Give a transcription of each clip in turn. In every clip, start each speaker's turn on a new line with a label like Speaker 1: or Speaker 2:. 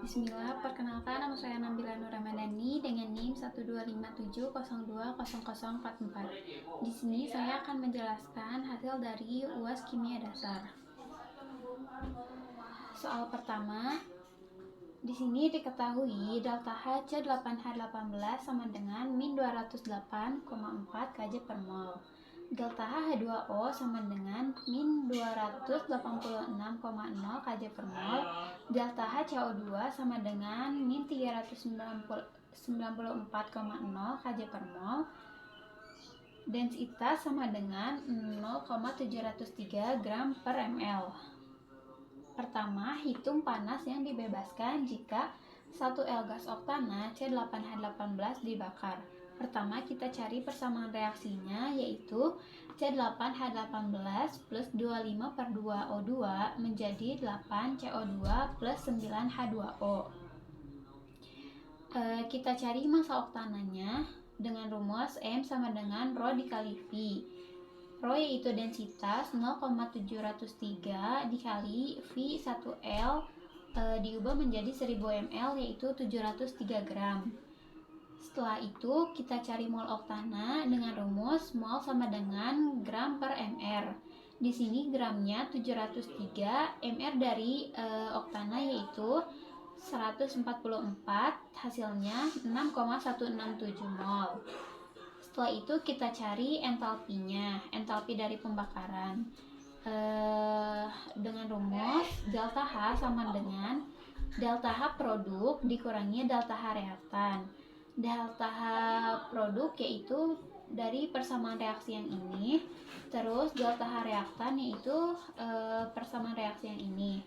Speaker 1: Bismillah, perkenalkan nama saya Nabila Nur Ramadhani dengan NIM 12570200044. Di sini saya akan menjelaskan hasil dari UAS Kimia Dasar. Soal pertama, di sini diketahui delta H C8H18 sama dengan min 208,4 kJ per mol. Delta H2O sama dengan min 286,0 kJ per mol. Delta HCO2 sama dengan min 394,0 kJ per mol. Densitas sama dengan 0,703 gram per ml. Pertama, hitung panas yang dibebaskan jika 1 L gas oktana C8H18 dibakar. Pertama, kita cari persamaan reaksinya, yaitu C8H18 plus 25/2O2 menjadi 8 CO2 plus 9 H2O. Kita cari massa oktananya dengan rumus M sama dengan Rho dikali V. Rho yaitu densitas 0,703 dikali V 1L diubah menjadi 1000 ml yaitu 703 gram. Setelah itu kita cari mol oktana dengan rumus mol sama dengan gram per mr. Di sini gramnya 703, mr dari oktana yaitu 144, hasilnya 6,167 mol. Setelah itu kita cari entalpinya, entalpi dari pembakaran dengan rumus delta H sama dengan delta H produk dikurangi delta H reaktan. Delta H produk yaitu dari persamaan reaksi yang ini, terus delta H reaktan yaitu persamaan reaksi yang ini.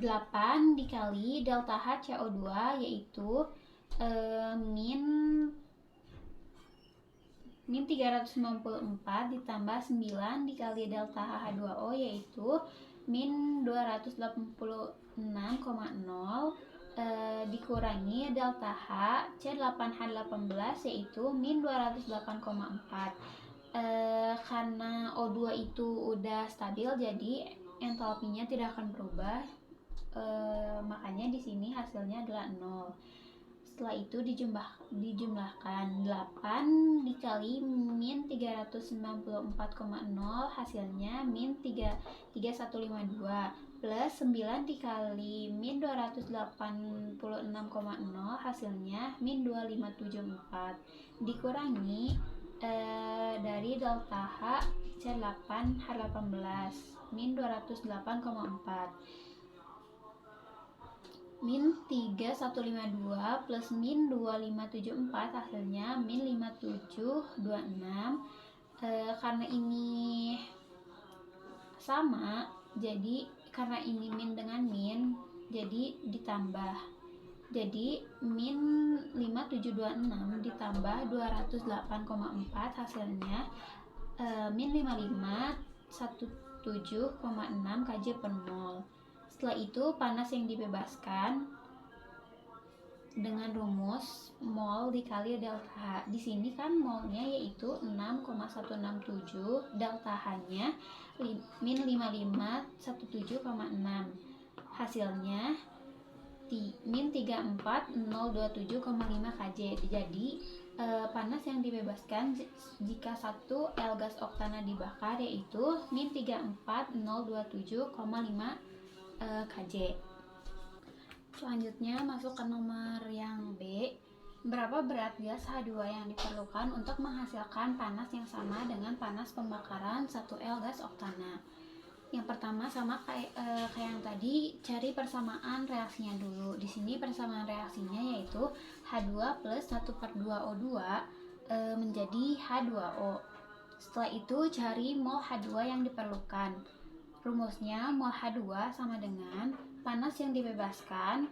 Speaker 1: 8 dikali delta H CO2 yaitu min 394 ditambah 9 dikali delta H2O yaitu min 286,0 dikurangi delta H C8H18 yaitu min 208,4. Karena O2 itu udah stabil jadi entalpinya tidak akan berubah, makanya di sini hasilnya adalah 0. Setelah itu dijumlahkan 8 dikali min 394,0 hasilnya min 3152 plus 9 dikali min 286,0 hasilnya min 2574 dikurangi dari delta H C8H18 min 208,4. Min 3152 plus min 2574 hasilnya min 5726. Karena ini sama, jadi karena ini min dengan min jadi ditambah, jadi min 5726 ditambah 208,4 hasilnya min 5517,6 kJ per mol. Setelah itu panas yang dibebaskan dengan rumus mol dikali delta H. Di sini kan molnya yaitu 6,167, delta H-nya min 5517,6. Hasilnya min 34027,5 kJ. Jadi panas yang dibebaskan jika 1 L gas oktana dibakar yaitu min 34027,5 kJ. Selanjutnya masuk ke nomor yang B. Berapa berat gas H2 yang diperlukan untuk menghasilkan panas yang sama dengan panas pembakaran 1 L gas oktana? Yang pertama sama kayak yang tadi, cari persamaan reaksinya dulu. Di sini persamaan reaksinya yaitu H2 plus 1/2O2 menjadi H2O. Setelah itu cari mol H2 yang diperlukan. Rumusnya mol H2 sama dengan panas yang dibebaskan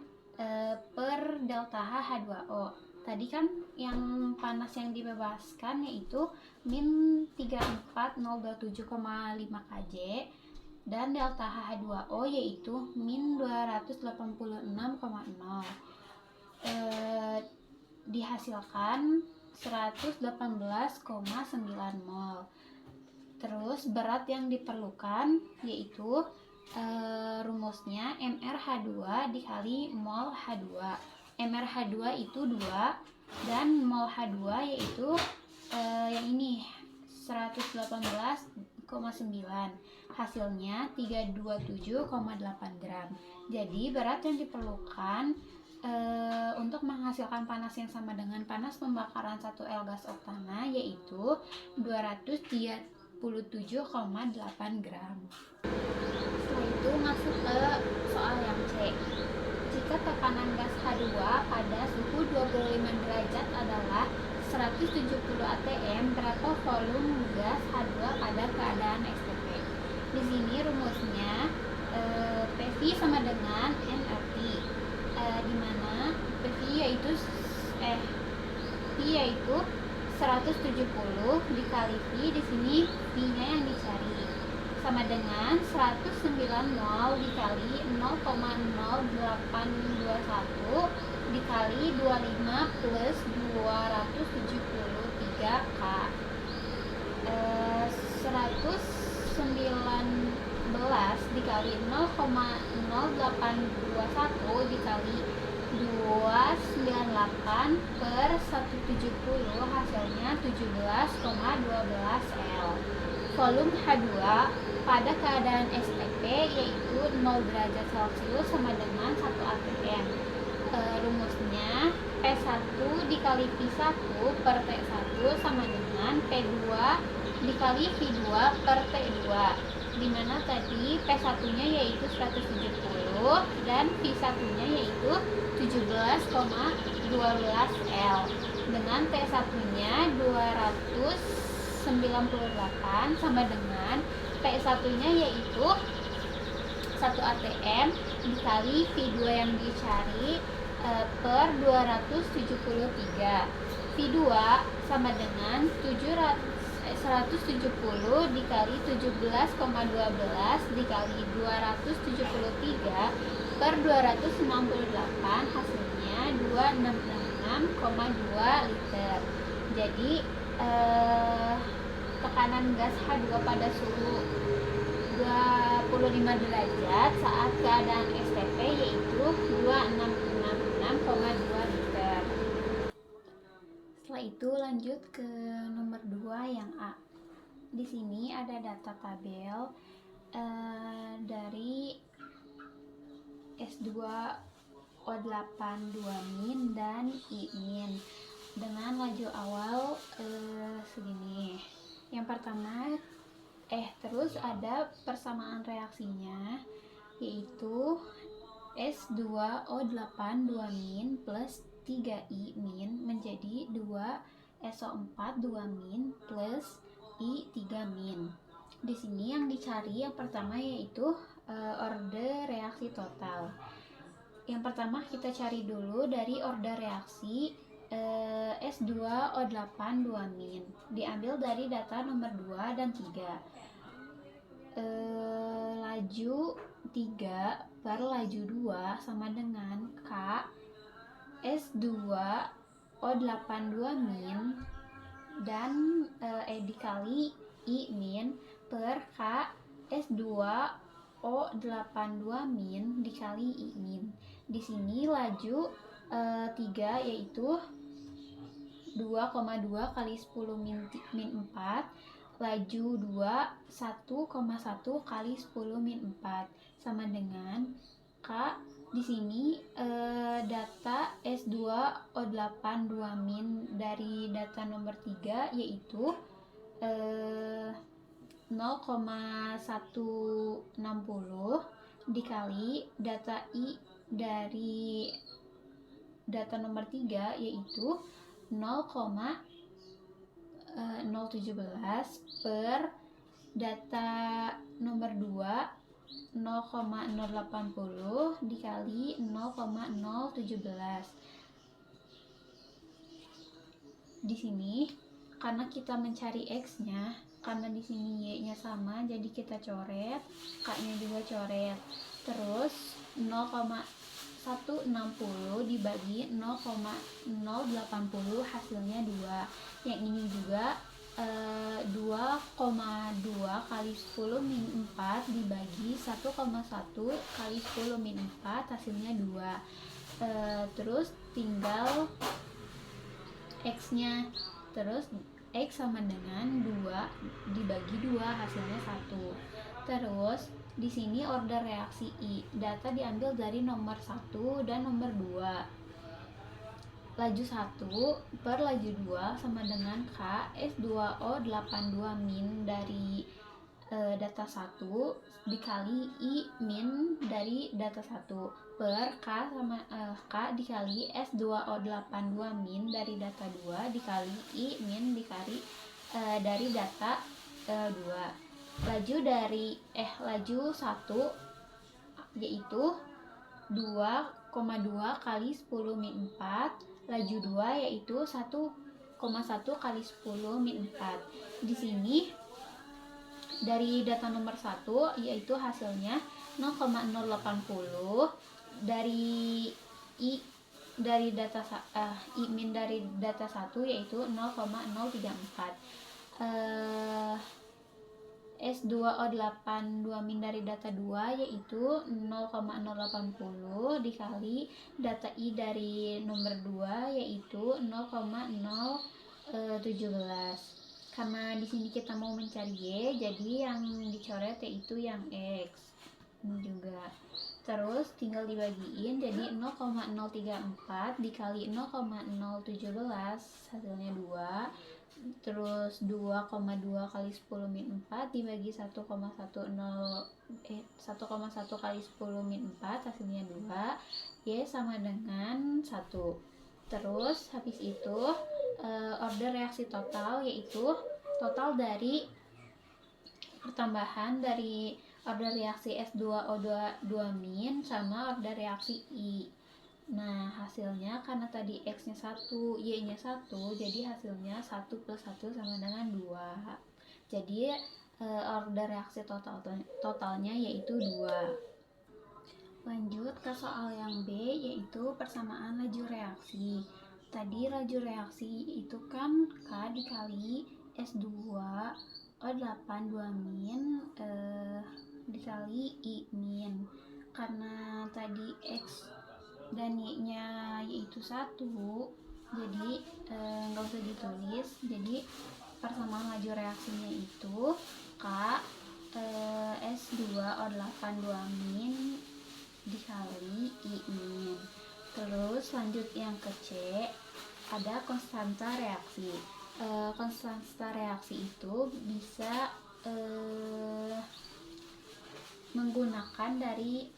Speaker 1: per delta H H2O. Tadi kan yang panas yang dibebaskan yaitu min 34027,5 kJ dan delta H2O yaitu min 286,0. Dihasilkan 118,9 mol. Terus berat yang diperlukan yaitu Rumusnya MrH2 dikali mol H2. MrH2 itu 2 dan mol H2 yaitu yang ini 118,9. Hasilnya 327,8 gram. Jadi berat yang diperlukan untuk menghasilkan panas yang sama dengan panas pembakaran 1 L gas oktana yaitu 237,8 gram. Setelah itu masuk ke soal yang C. Jika tekanan gas H2 pada suhu 25 derajat adalah 170 atm, berapa volume gas H2 pada keadaan STP? Di sini rumusnya PV sama dengan nRT, di mana PV yaitu P yaitu 170 dikali V, di sini V-nya yang dicari sama dengan 109 mol dikali 0,0821 dikali 25 plus 273 K. 119 dikali 0,0821 dikali 298 per 170 hasilnya 17,12 L. Volume H2 pada keadaan STP yaitu 0 derajat Celcius sama dengan 1 atm. Rumusnya P1 dikali V1 per T1 sama dengan P2 dikali V2 per T2, dimana tadi P1 nya yaitu 170 dan V1 nya yaitu 17,12 L, dengan T1 nya 298 sama dengan P1 nya yaitu 1 atm dikali V2 yang dicari per 273. V2 sama dengan 170 dikali 17,12 dikali 273 per 268 hasilnya 2666,2 liter. Jadi tekanan gas H2 pada suhu 25 derajat saat keadaan STP yaitu 2666,2 liter. Setelah itu lanjut ke nomor 2 yang A. Di sini ada data tabel dari S2O8 2- dan I- dengan laju awal segini. Yang pertama terus ada persamaan reaksinya yaitu S2O8 2- plus 3I- menjadi 2SO4 2- plus I3-. Di sini yang dicari yang pertama yaitu order reaksi total. Yang pertama kita cari dulu dari order reaksi S2O8 2- diambil dari data nomor 2 dan 3. Laju 3 per laju 2 sama dengan K S2O8 2- dan dikali I- per K S2O8 2- dikali I-. Di sini laju 3 yaitu 2,2 kali 10 min 4, laju 2 1,1 kali 10 min 4 sama dengan K. Di sini data S2O8 2- dari data nomor 3 yaitu 0,160 dikali data I dari data nomor 3 yaitu 0,017 per data nomor 2 0,080 dikali 0,017. Di sini karena kita mencari X-nya, karena di sini Y-nya sama, jadi kita coret, K-nya juga coret. Terus 0,160 dibagi 0,080 hasilnya 2. Yang ini juga 2,2 kali 10 min 4 dibagi 1,1 kali 10 min 4 hasilnya 2. Terus tinggal X nya, terus X sama dengan 2 dibagi 2 hasilnya 1. Terus di sini order reaksi I, data diambil dari nomor 1 dan nomor 2. Laju 1 per laju 2 sama dengan K S2O82 min dari data 1 dikali I min dari data 1 per K sama K dikali S2O82 min dari data 2 dikali I min dikali dari data 2. Laju 1 yaitu 2,2 kali 10 min 4. Laju 2 yaitu 1,1 kali 10 min 4. Di sini dari data nomor 1 yaitu hasilnya 0,080, dari I min dari data 1 yaitu 0,034. S2O82 min dari data 2 yaitu 0,080 dikali data I dari nomor 2 yaitu 0,017. Karena di sini kita mau mencari Y, jadi yang dicoret yaitu yang X. Ini juga. Terus tinggal dibagiin, jadi 0,034 dikali 0,017 hasilnya 2. Terus 2,2 kali 10 min 4 dibagi 1,1 kali 10 min 4 hasilnya 2. Y sama dengan 1. Terus habis itu order reaksi total yaitu total dari pertambahan dari order reaksi S2O2 min sama order reaksi I. Nah, hasilnya karena tadi X-nya 1, Y-nya 1, jadi hasilnya 1 plus 1 sama dengan 2. Jadi order reaksi totalnya yaitu 2. Lanjut ke soal yang B, yaitu persamaan laju reaksi. Tadi laju reaksi itu kan K dikali S2O82 min dikali I min. Karena tadi X dan Y-nya yaitu 1, jadi nggak usah ditulis. Jadi persamaan laju reaksinya itu K S2O82 min dikali I min. Terus lanjut yang ke C, ada konstanta reaksi. Konstanta reaksi itu bisa menggunakan dari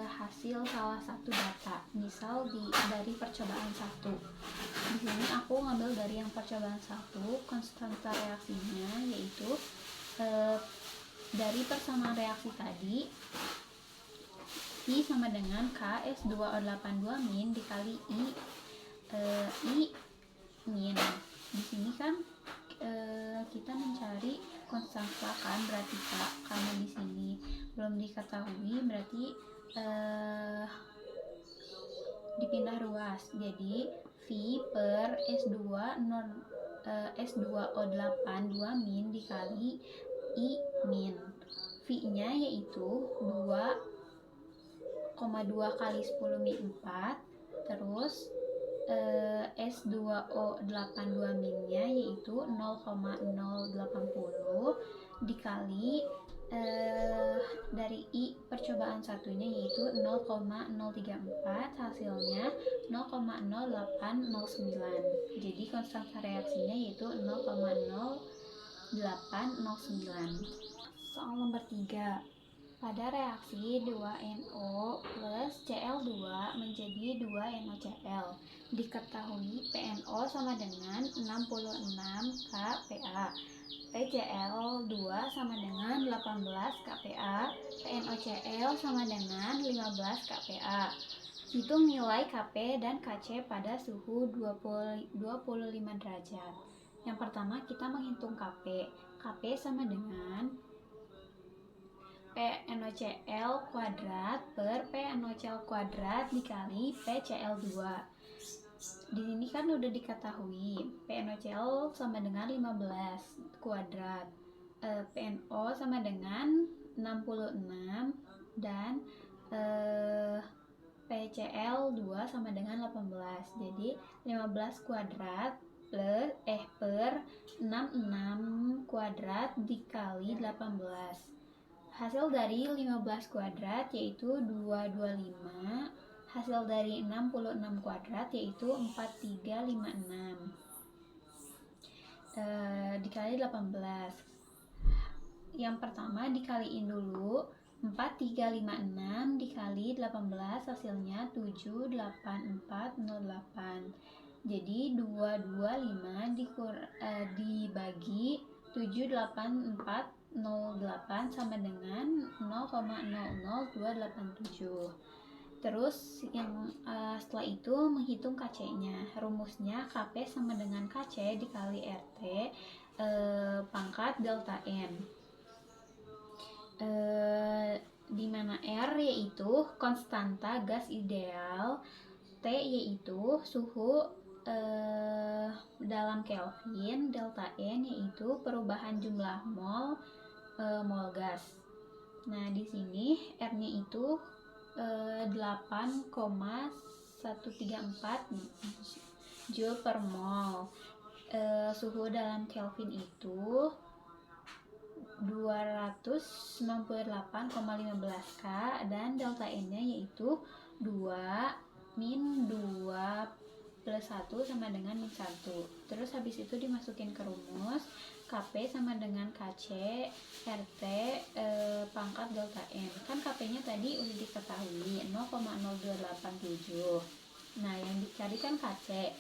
Speaker 1: hasil salah satu data, misal dari percobaan 1. Di sini aku ngambil dari yang percobaan 1. Konstanta reaksinya yaitu dari persamaan reaksi tadi I sama dengan K S2O82 min dikali I min. Di sini kan kita mencari konstanta kan, berarti K, karena di sini belum diketahui berarti dipindah ruas, jadi V per S2O82 min dikali I min. V nya yaitu 2,2 kali 10 min 4. Terus S2O82 minnya yaitu 0,080 dikali dari I percobaan satunya yaitu 0,034, hasilnya 0,0809. Jadi konstanta reaksinya yaitu 0,0809. Soal nomor 3. Pada reaksi 2NO plus Cl2 menjadi 2NoCl, diketahui PNO sama dengan 66 kPa, PCl2 sama dengan 18 kPa, PNoCl sama dengan 15 kPa. Hitung nilai Kp dan Kc pada suhu 25 derajat. Yang pertama kita menghitung Kp. Kp sama dengan PNoCl kuadrat per PNoCl kuadrat dikali PCl2. Di sini kan udah diketahui PNOCl sama dengan 15 kuadrat, PNO sama dengan 66, dan PCl2 sama dengan 18. Jadi 15 kuadrat per 66 kuadrat dikali 18. Hasil dari 15 kuadrat yaitu 225. Hasil dari 66 kuadrat yaitu 4356 dikali 18. Yang pertama dikaliin dulu, 4356 dikali 18 hasilnya 78408. Jadi 225 dibagi 78408 sama dengan 0,00287. Terus yang setelah itu menghitung KC-nya. Rumusnya KP sama dengan KC dikali RT pangkat delta N. Di mana R yaitu konstanta gas ideal, T yaitu suhu dalam Kelvin, delta N yaitu perubahan jumlah mol gas. Nah, di sini R-nya itu 8,134 Joule per mol. Suhu dalam Kelvin itu 298,15 K, dan delta N-nya yaitu 2 min 2 plus 1 sama dengan min 1. Terus habis itu dimasukin ke rumus, KP sama dengan KC RT pangkat delta N. Kan KP-nya tadi udah diketahui 0,0287. Nah, yang dicari kan KC.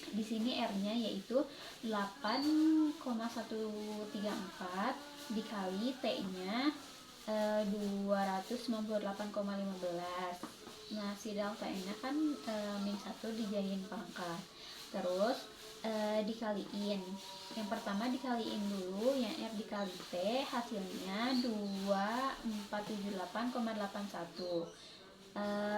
Speaker 1: Di sini R-nya yaitu 8,134 dikali T-nya 298,15. Nah, si delta N-nya kan min 1 dijadiin pangkat. Terus dikaliin. Yang pertama dikaliin dulu, yang R dikali T, hasilnya 2478,81.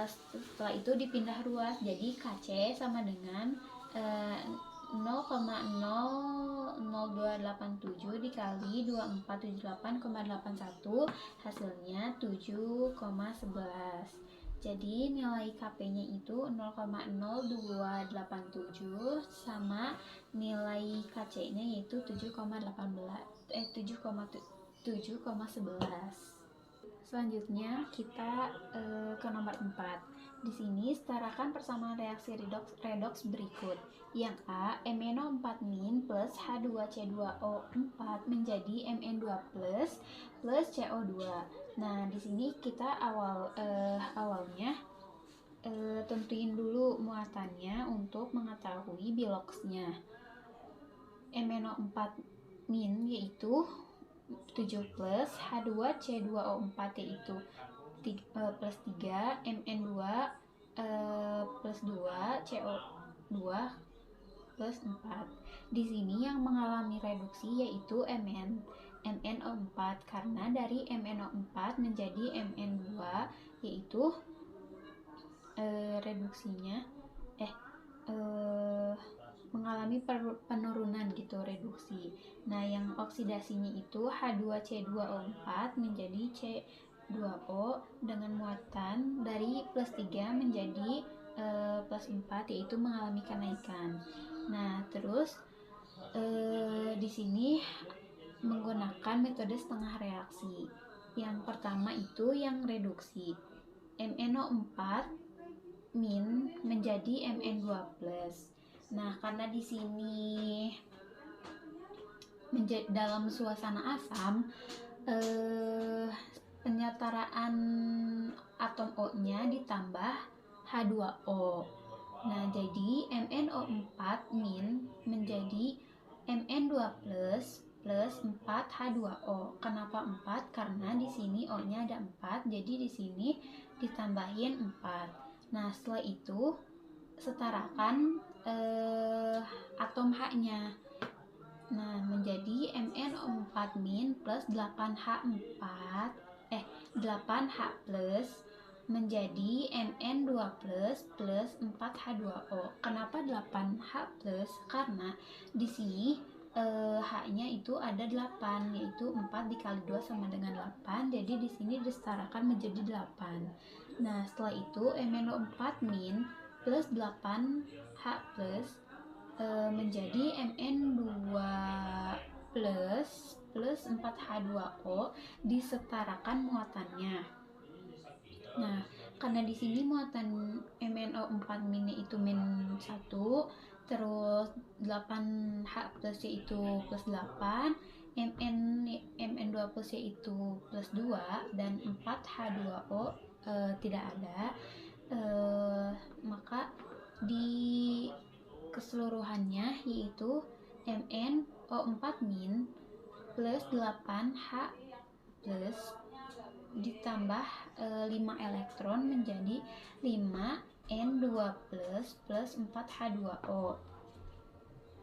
Speaker 1: Setelah itu dipindah ruas, jadi KC sama dengan 0,00287 dikali 2478,81, hasilnya 7,11. Jadi nilai KP-nya itu 0,0287 sama nilai KC-nya yaitu 7,11. Selanjutnya kita ke nomor 4. Di sini setarakan persamaan reaksi redoks berikut. Yang A, MnO4- plus H2C2O4 menjadi Mn2+ plus CO2. Nah, di sini kita awalnya tentuin dulu muatannya untuk mengetahui biloksnya. MnO4- yaitu 7 plus, H2C2O4 yaitu plus 3, Mn2 plus 2, CO2 plus 4. Di sini yang mengalami reduksi yaitu MnO4, karena dari MnO4 menjadi Mn2 yaitu reduksinya mengalami penurunan gitu, reduksi. Nah, yang oksidasinya itu H2C2O4 menjadi C2O dengan muatan dari plus 3 menjadi plus 4 yaitu mengalami kenaikan. Nah, terus di sini menggunakan metode setengah reaksi. Yang pertama itu yang reduksi. MnO4- menjadi Mn2+. Nah, karena di sini dalam suasana asam, penyetaraan atom O-nya ditambah H2O. Nah, jadi MnO4- menjadi Mn2+ plus 4H2O. Kenapa 4? Karena di sini O-nya ada 4, jadi di sini ditambahin 4. Nah, setelah itu setarakan atom H-nya. Nah, menjadi MnO4- plus 8H plus menjadi Mn2 plus 4H2O. Kenapa 8H plus? Karena di sini H-nya itu ada 8, yaitu 4 dikali 2 sama dengan 8. Jadi di sini disetarakan menjadi 8. Nah, setelah itu MnO4 min plus 8H plus menjadi Mn2 plus 4H2O disetarakan muatannya. Nah, karena di sini muatan MnO4 min itu min 1, terus 8H plus yaitu plus 8, Mn2 plus yaitu plus 2, dan 4H2O tidak ada, maka di keseluruhannya yaitu MnO4 min plus 8H plus ditambah 5 elektron menjadi 5N2 plus 4H2O.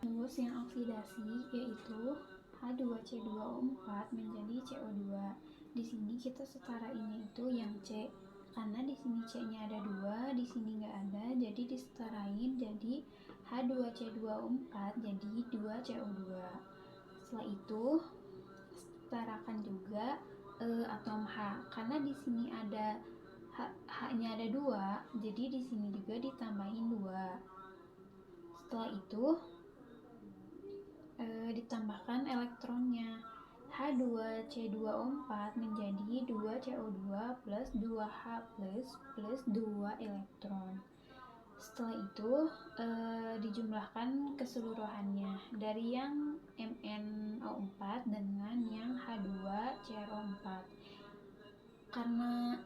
Speaker 1: Terus yang oksidasi yaitu H2C2O4 menjadi CO2. Di sini kita setarainnya itu yang C, karena di sini C-nya ada 2, di sini nggak ada, jadi disetarain jadi H2C2O4 jadi 2CO2. Setelah itu setarakan juga atom H, karena di sini ada H-nya ada 2, jadi di sini juga ditambahin 2. Setelah itu ditambahkan elektronnya, H2C2O4 menjadi 2CO2 plus 2H plus 2 elektron. Setelah itu dijumlahkan keseluruhannya dari yang MnO4 dengan yang H2CR4. Karena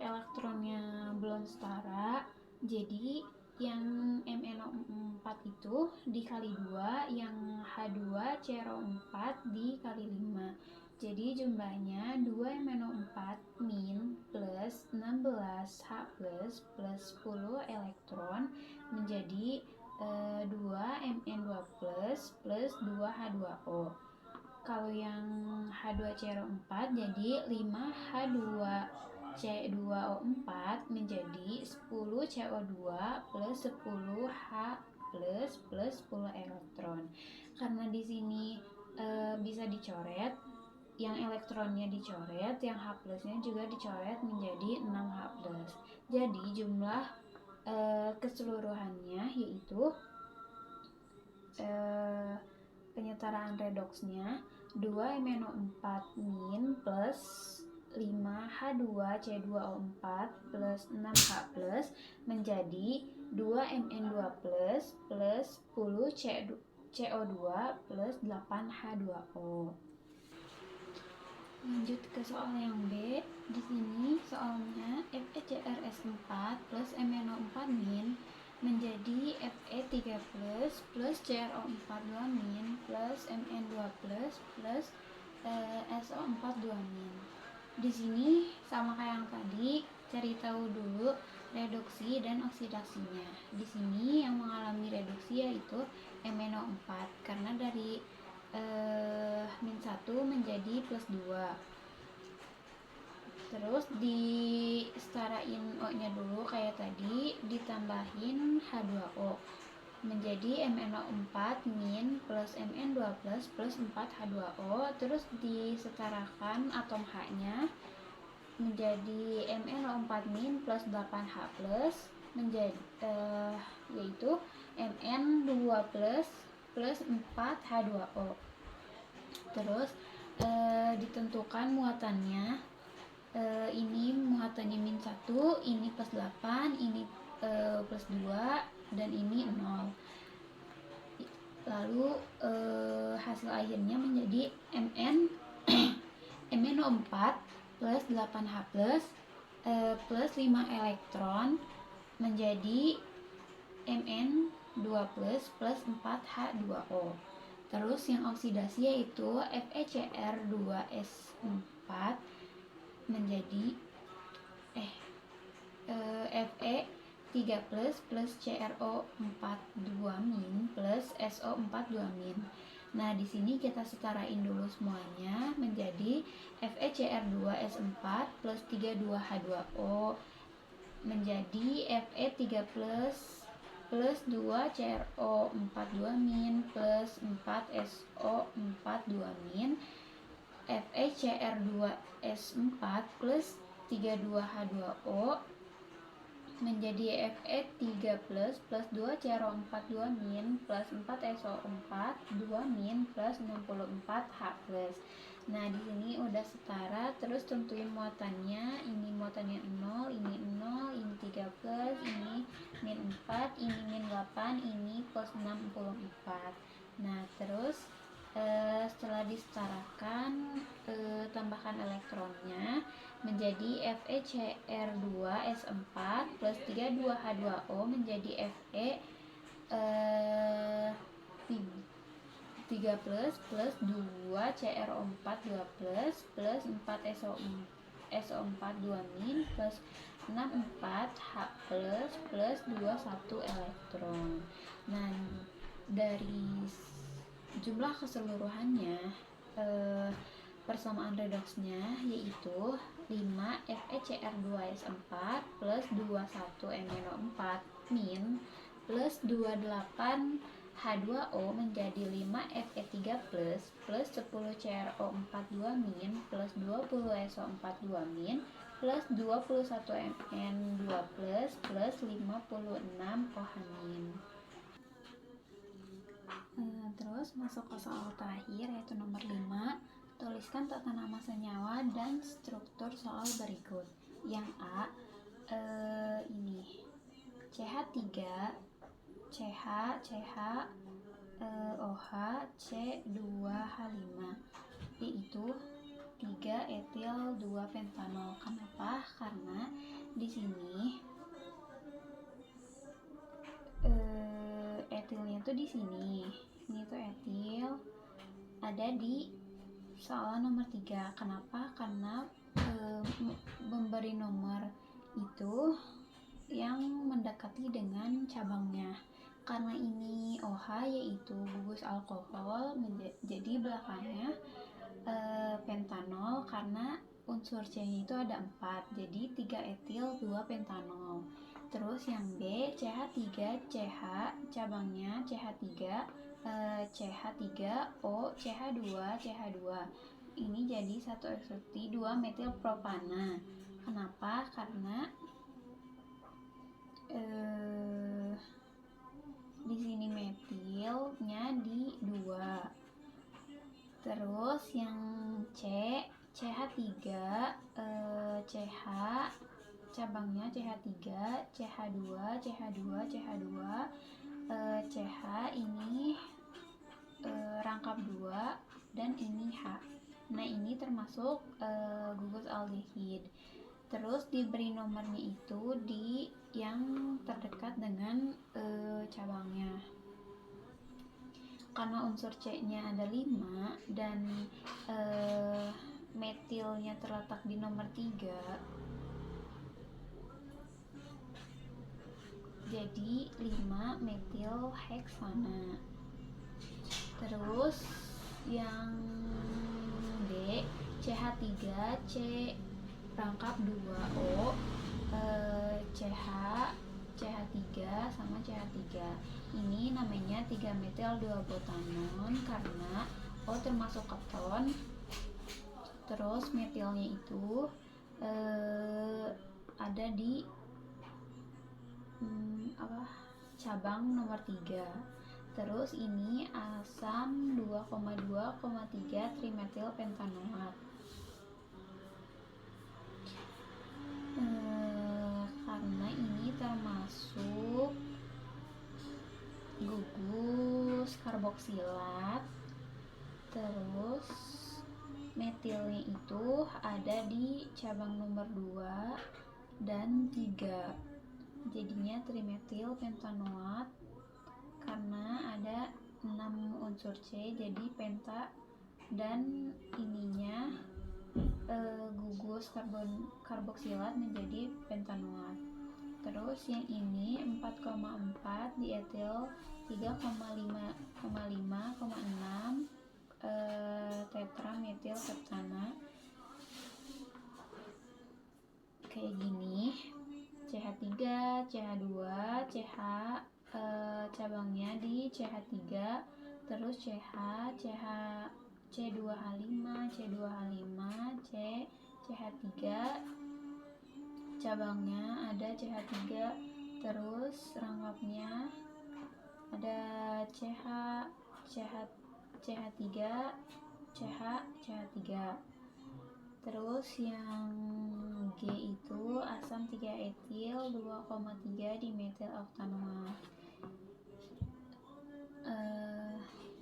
Speaker 1: elektronnya belum setara, jadi yang MnO4 itu dikali 2, yang H2CR4 dikali 5. Jadi jumlahnya 2 MnO4 min plus 16H plus 10 elektron menjadi 2 Mn2 plus 2H2O. Kalau yang H2CR4 jadi 5H2C2O4 menjadi 10CO2 plus 10H plus 10 elektron. Karena di sini bisa dicoret, yang elektronnya dicoret, yang H plusnya juga dicoret menjadi 6H plus. Jadi jumlah keseluruhannya yaitu penyetaraan redoksnya 2 MnO4 min plus 5H2C2O4 plus 6H plus menjadi 2 Mn2 plus 10 CO2 plus 8H2O. Lanjut ke soal yang B. Di sini soalnya FeCrS4 plus MnO4 min menjadi Fe3 plus CrO4 2 min plus Mn2 plus SO4 2 min. Di sini sama kayak yang tadi, cari tahu dulu reduksi dan oksidasinya. Di sini yang mengalami reduksi yaitu MnO4 karena dari min 1 menjadi plus 2. Terus disetarain O-nya dulu kayak tadi, ditambahin H2O menjadi MnO4 min plus Mn2 plus 4H2O. Terus disetarakan atom H-nya menjadi MnO4 min plus 8H plus menjadi yaitu Mn2 plus 4H2O. Terus ditentukan muatannya, ini muatannya min 1, ini plus 8, ini plus 2, dan ini 0. Lalu hasil akhirnya menjadi MnO4 plus 8H plus 5 elektron menjadi Mn2 plus 4H2O. Terus yang oksidasi yaitu FeCr2S4 menjadi Fe3 plus CrO4 2 min plus SO4 2 min. Nah, di sini kita setarain dulu semuanya menjadi FeCr2S4 plus 32H2O menjadi Fe3 plus 2CrO42- plus 4SO42- FeCr2S4 plus 32H2O menjadi Fe3 plus 2CrO42- plus 4SO42- plus 64H plus. Nah, di sini udah setara, terus tentuin muatannya. Ini muatannya 0, ini 0, ini 3 plus, ini min 4, ini min 8, ini plus 64. Nah, terus setelah disetarakan, tambahkan elektronnya menjadi FeCr2S4 plus 32H2O menjadi Fe 3 plus 2CrO42 plus 4SO42- plus 64H plus 21 elektron. Nah, dari jumlah keseluruhannya, persamaan redoksnya yaitu 5 FeCr2S4 plus 21MnO4 min plus 28H2O menjadi 5 Fe3 plus 10CrO42- plus 20SO42- plus 21Mn2 plus 56OH-. Terus masuk ke soal terakhir, yaitu nomor 5. Tuliskan tata nama senyawa dan struktur soal berikut. Yang A, ini CH3, CH, OH, C2H5, yaitu 3 etil 2 pentanol. Kenapa? Karena di sini etilnya tuh di sini. Ini tuh etil ada di soal nomor 3. Kenapa? Karena memberi nomor itu yang mendekati dengan cabangnya. Karena ini OH yaitu gugus alkohol, jadi belakangnya pentanol karena unsur C-nya itu ada 4. Jadi 3 etil 2 pentanol. Terus yang B, CH3 CH, cabangnya CH3, CH3O, CH2. Ini jadi 1-2 metil propana. Kenapa? Karena di sini metilnya di 2. Terus yang C, CH3, CH, cabangnya CH3, CH2, CH ini rangkap 2 dan ini H. Nah, ini termasuk gugus aldehid. Terus diberi nomornya itu di yang terdekat dengan cabangnya. Karena unsur C-nya ada 5 dan metilnya terletak di nomor 3, jadi 5 metil heksana. Terus yang D, CH3 C rangkap 2O, CH, CH3 sama CH3. Ini namanya 3 metil 2 butanon karena O termasuk keton. Terus metilnya itu ada di cabang nomor 3. Terus ini asam 2,3 trimetil pentanoat. Karena ini termasuk gugus karboksilat. Terus metilnya itu ada di cabang nomor 2 dan 3. Jadinya trimetil pentanoat karena ada 6 unsur C, jadi penta, dan ininya gugus karboksilat menjadi pentanoat. Terus yang ini 4,4 dietil 3,5,6 tetrametilheptana kayak gini. CH3, CH2, CH cabangnya di CH3, terus CH, C2H5, C2H5, CH3 cabangnya ada CH3, terus rangkapnya ada CH3, CH3. Terus yang G itu asam 3 etil 2,3 dimetil oktanol.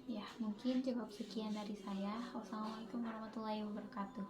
Speaker 1: Ya, mungkin cukup sekian dari saya. Wassalamualaikum warahmatullahi wabarakatuh.